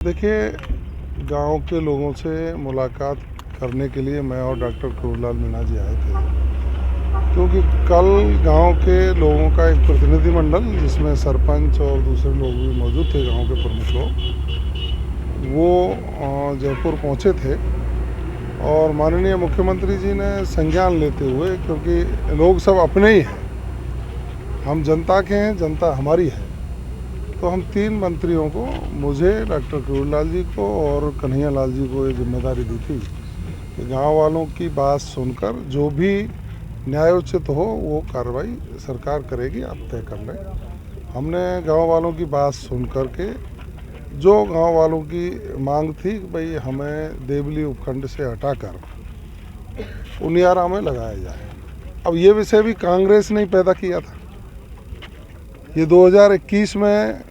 देखिए, गांव के लोगों से मुलाकात करने के लिए मैं और डॉक्टर करूरलाल मीणा जी आए थे, क्योंकि कल गांव के लोगों का एक प्रतिनिधिमंडल जिसमें सरपंच और दूसरे लोग भी मौजूद थे, गांव के प्रमुख लोग, वो जयपुर पहुंचे थे और माननीय मुख्यमंत्री जी ने संज्ञान लेते हुए, क्योंकि लोग सब अपने ही हैं, हम जनता के हैं, जनता हमारी है, तो हम 3 मंत्रियों को, मुझे, डॉक्टर करूरलाल जी को और कन्हैया लाल जी को ये जिम्मेदारी दी थी कि गांव वालों की बात सुनकर जो भी न्यायोचित हो वो कार्रवाई सरकार करेगी, आप तय कर लें। हमने गांव वालों की बात सुन कर के जो गांव वालों की मांग थी कि भाई हमें देवली उपखंड से हटाकर उनियारा में लगाया जाए। अब ये विषय भी कांग्रेस ने पैदा किया था। ये 2021 में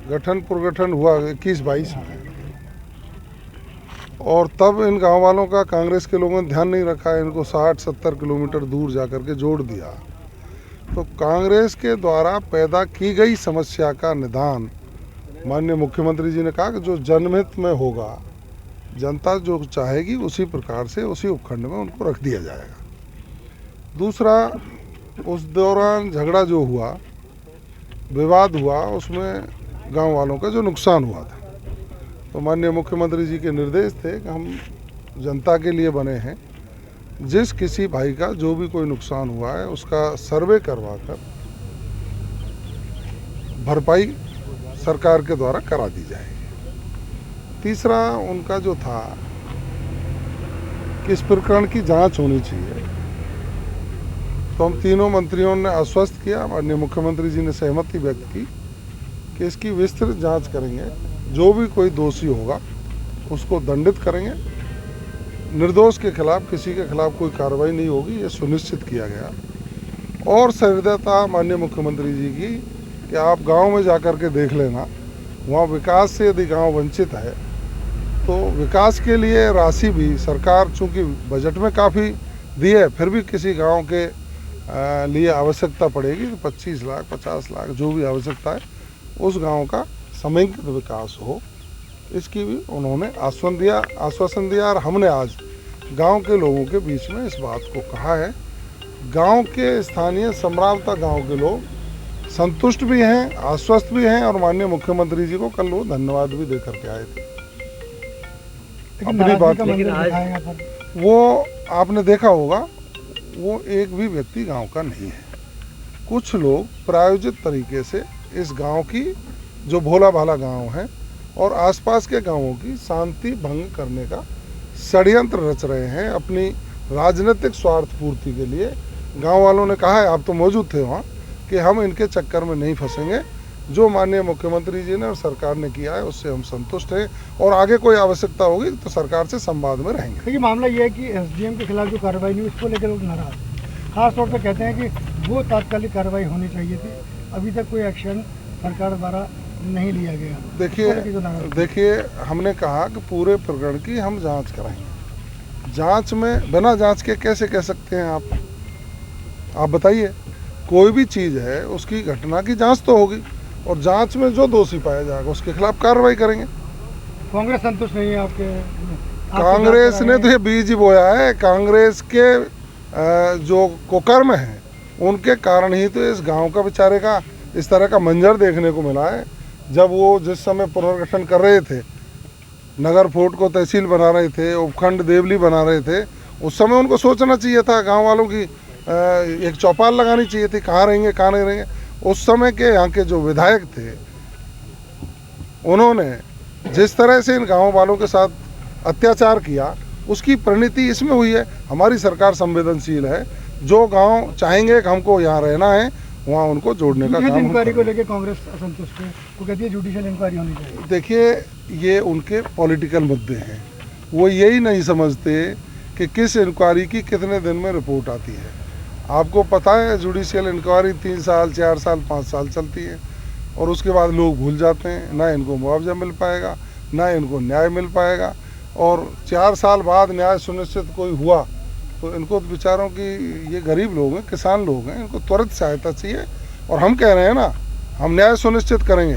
पुनर्गठन हुआ, 21-22 में, और तब इन गांव वालों का कांग्रेस के लोगों ने ध्यान नहीं रखा, इनको 60-70 किलोमीटर दूर जाकर के जोड़ दिया। तो कांग्रेस के द्वारा पैदा की गई समस्या का निदान माननीय मुख्यमंत्री जी ने कहा कि जो जनहित में होगा, जनता जो चाहेगी उसी प्रकार से उसी उपखंड में उनको रख दिया जाएगा। दूसरा, उस दौरान झगड़ा जो हुआ, विवाद हुआ, उसमें गांव वालों का जो नुकसान हुआ था, तो माननीय मुख्यमंत्री जी के निर्देश थे कि हम जनता के लिए बने हैं, जिस किसी भाई का जो भी कोई नुकसान हुआ है उसका सर्वे करवा कर भरपाई सरकार के द्वारा करा दी जाएगी। तीसरा उनका जो था कि इस प्रकरण की जांच होनी चाहिए, तो हम तीनों मंत्रियों ने आश्वस्त किया, माननीय मुख्यमंत्री जी ने सहमति व्यक्त की कि इसकी विस्तृत जांच करेंगे, जो भी कोई दोषी होगा उसको दंडित करेंगे, निर्दोष के खिलाफ, किसी के खिलाफ कोई कार्रवाई नहीं होगी, ये सुनिश्चित किया गया। और सहृदयता माननीय मुख्यमंत्री जी की कि आप गांव में जाकर के देख लेना, वहाँ विकास से यदि गांव वंचित है तो विकास के लिए राशि भी सरकार, चूँकि बजट में काफ़ी दी है, फिर भी किसी गाँव के लिए आवश्यकता पड़ेगी तो 25 लाख 50 लाख जो भी आवश्यकता है उस गांव का समेकित विकास हो, इसकी भी उन्होंने आश्वासन दिया। और हमने आज गांव के लोगों के बीच में इस बात को कहा है। गांव के स्थानीय समरावता गांव के लोग संतुष्ट भी हैं, आश्वस्त भी हैं, और माननीय मुख्यमंत्री जी को कल वो धन्यवाद भी दे करके आए थे अपनी बात। वो आपने देखा होगा, वो एक भी व्यक्ति गांव का नहीं है। कुछ लोग प्रायोजित तरीके से इस गांव की, जो भोला भाला गांव है और आसपास के गांवों की शांति भंग करने का षड्यंत्र रच रहे हैं अपनी राजनीतिक स्वार्थ पूर्ति के लिए। गांव वालों ने कहा है, आप तो मौजूद थे वहाँ, कि हम इनके चक्कर में नहीं फंसेंगे, जो माननीय मुख्यमंत्री जी ने और सरकार ने किया है उससे हम संतुष्ट हैं, और आगे कोई आवश्यकता होगी तो सरकार से संवाद में रहेंगे। देखिए, मामला ये है कि एसडीएम के खिलाफ जो कार्रवाई नहीं, उसको लेकर लोग नाराज, खास तौर पर कहते हैं कि वो तात्कालिक कार्रवाई होनी चाहिए थी, अभी तक कोई एक्शन सरकार द्वारा नहीं लिया गया। देखिए, हमने कहा कि पूरे प्रकरण की हम जांच कराएंगे। जांच में बिना जांच के कैसे कह सकते हैं आप बताइए। कोई भी चीज़ है उसकी घटना की जांच तो होगी, और जांच में जो दोषी पाया जाएगा उसके खिलाफ कार्रवाई करेंगे। कांग्रेस संतुष्ट नहीं है आपके कांग्रेस ने तो ये बीज ही बोया है। कांग्रेस के जो कुकर्म है उनके कारण ही तो इस गांव का बेचारे का इस तरह का मंजर देखने को मिला है। जब वो जिस समय पुनर्गठन कर रहे थे, नगर फोर्ट को तहसील बना रहे थे, उपखंड देवली बना रहे थे, उस समय उनको सोचना चाहिए था, गांव वालों की एक चौपाल लगानी चाहिए थी, कहाँ रहेंगे कहाँ नहीं रहेंगे। उस समय के यहाँ के जो विधायक थे, उन्होंने जिस तरह से इन गाँव वालों के साथ अत्याचार किया, उसकी परिणति इसमें हुई है। हमारी सरकार संवेदनशील है, जो गांव चाहेंगे कि हमको यहाँ रहना है वहाँ उनको जोड़ने का काम। इंक्वायरी को लेकर कांग्रेस असंतुष्ट है, वो कहती है जुडिशियल इंक्वायरी होनी चाहिए। देखिए, ये उनके पॉलिटिकल मुद्दे हैं। वो यही नहीं समझते कि किस इंक्वायरी की कितने दिन में रिपोर्ट आती है। आपको पता है, जुडिशियल इंक्वायरी 3 साल 4 साल 5 साल चलती है, और उसके बाद लोग भूल जाते हैं। ना इनको मुआवजा मिल पाएगा, ना इनको न्याय मिल पाएगा, और 4 साल बाद न्याय सुनिश्चित कोई हुआ तो इनको बेचारों की, ये गरीब लोग हैं, किसान लोग हैं, इनको त्वरित सहायता चाहिए। और हम कह रहे हैं ना, हम न्याय सुनिश्चित करेंगे,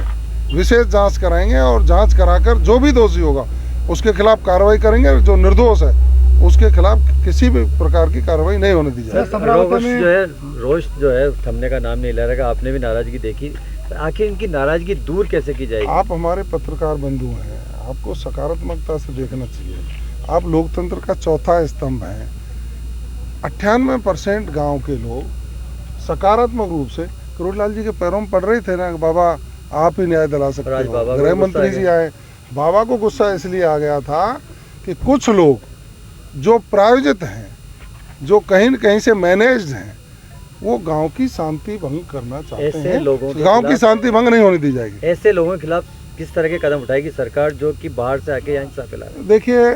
विशेष जांच कराएंगे और जांच कराकर जो भी दोषी होगा उसके खिलाफ कार्रवाई करेंगे। जो निर्दोष है उसके खिलाफ किसी भी प्रकार की कार्रवाई नहीं होने दी जाएगी। रोष जो है थमने का नाम नहीं ले रहा। आपने भी नाराजगी देखी, आखिर इनकी नाराजगी दूर कैसे की जाएगी? आप हमारे पत्रकार बंधु हैं, आपको सकारात्मकता से देखना चाहिए। आप लोकतंत्र का चौथा स्तंभ हैं। 98% गांव के लोग सकारात्मक रूप से करोड़लाल जी के पैरों में पड़ रहे थे ना, बाबा आप ही न्याय दिला सकते हो। गृह मंत्री जी आए, बाबा को गुस्सा इसलिए आ गया था कि कुछ लोग जो प्रायोजित हैं, जो कहीं न कहीं से मैनेज्ड हैं, वो गांव की शांति भंग करना चाहते हैं। गांव की शांति भंग नहीं होने दी जाएगी। ऐसे लोगों के खिलाफ किस तरह के कदम उठाएगी सरकार, जो कि बाहर से आके यहाँ हिंसा फैला रहे हैं? देखिए,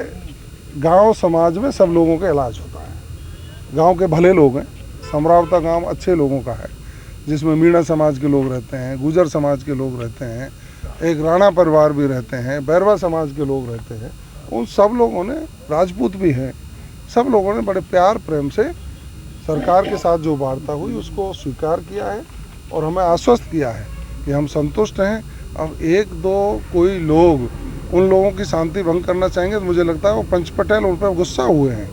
गांव समाज में सब लोगों का इलाज होता है। गांव के भले लोग हैं। समरावता गांव अच्छे लोगों का है, जिसमें मीणा समाज के लोग रहते हैं, गुजर समाज के लोग रहते हैं, एक राणा परिवार भी रहते हैं, बैरवा समाज के लोग रहते हैं। उन सब लोगों ने, राजपूत भी हैं, सब लोगों ने बड़े प्यार प्रेम से सरकार के साथ जो वार्ता हुई उसको स्वीकार किया है और हमें आश्वस्त किया है कि हम संतुष्ट हैं। अब एक दो कोई लोग उन लोगों की शांति भंग करना चाहेंगे तो मुझे लगता है वो पंच पटेल उन पर गुस्सा हुए हैं।